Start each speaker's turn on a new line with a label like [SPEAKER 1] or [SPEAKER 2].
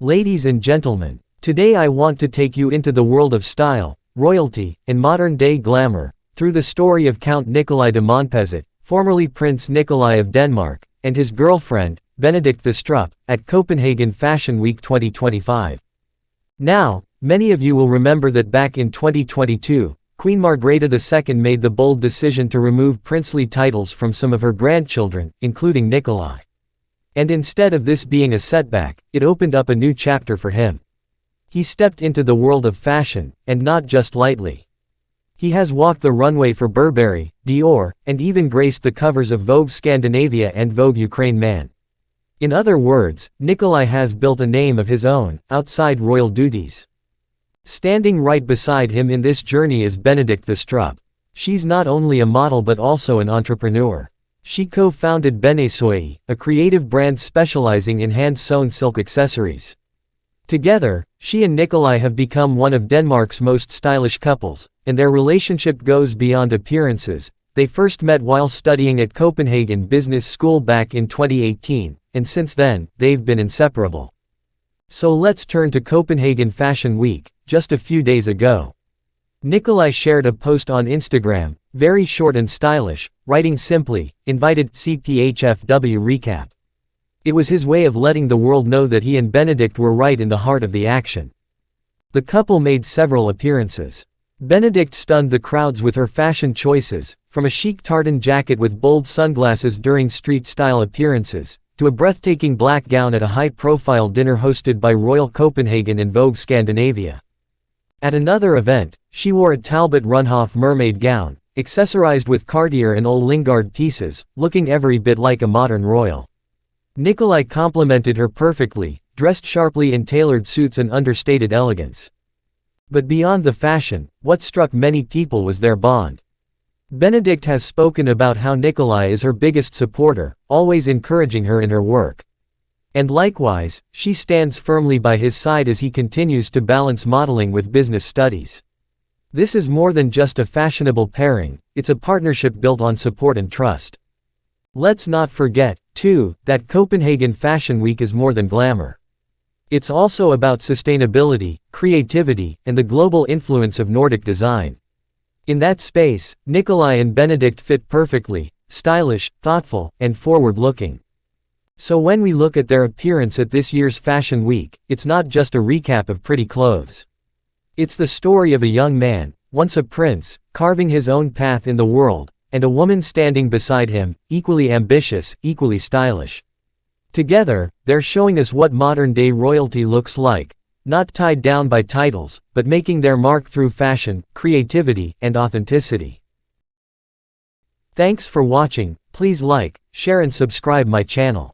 [SPEAKER 1] Ladies and gentlemen, today I want to take you into the world of style, royalty, and modern-day glamour, through the story of Count Nikolai de Montpezat, formerly Prince Nikolai of Denmark, and his girlfriend, Benedikte Thoustrup, at Copenhagen Fashion Week 2025. Now, many of you will remember that back in 2022, Queen Margrethe II made the bold decision to remove princely titles from some of her grandchildren, including Nikolai. And instead of this being a setback, it opened up a new chapter for him. He stepped into the world of fashion, and not just lightly. He has walked the runway for Burberry, Dior, and even graced the covers of Vogue Scandinavia and Vogue Ukraine Man. In other words, Nikolai has built a name of his own, outside royal duties. Standing right beside him in this journey is Benedikte Thoustrup. She's not only a model but also an entrepreneur. She co-founded Benesoy, a creative brand specializing in hand-sewn silk accessories. Together, she and Nikolai have become one of Denmark's most stylish couples, and their relationship goes beyond appearances. They first met while studying at Copenhagen Business School back in 2018, and since then, they've been inseparable. So let's turn to Copenhagen Fashion Week, just a few days ago. Nikolai shared a post on Instagram, very short and stylish, writing simply, "Invited CPHFW recap." It was his way of letting the world know that he and Benedikt were right in the heart of the action. The couple made several appearances. Benedikt stunned the crowds with her fashion choices, from a chic tartan jacket with bold sunglasses during street-style appearances, to a breathtaking black gown at a high-profile dinner hosted by Royal Copenhagen and Vogue Scandinavia. At another event, she wore a Talbot Runhoff mermaid gown, accessorized with Cartier and Ole Lingard pieces, looking every bit like a modern royal. Nikolai complimented her perfectly, dressed sharply in tailored suits and understated elegance. But beyond the fashion, what struck many people was their bond. Benedikt has spoken about how Nikolai is her biggest supporter, always encouraging her in her work. And likewise, she stands firmly by his side as he continues to balance modeling with business studies. This is more than just a fashionable pairing, it's a partnership built on support and trust. Let's not forget, too, that Copenhagen Fashion Week is more than glamour. It's also about sustainability, creativity, and the global influence of Nordic design. In that space, Nikolai and Benedikt fit perfectly, stylish, thoughtful, and forward-looking. So when we look at their appearance at this year's Fashion Week, it's not just a recap of pretty clothes. It's the story of a young man, once a prince, carving his own path in the world, and a woman standing beside him, equally ambitious, equally stylish. Together, they're showing us what modern-day royalty looks like, not tied down by titles, but making their mark through fashion, creativity, and authenticity. Thanks for watching. Please like, share and subscribe my channel.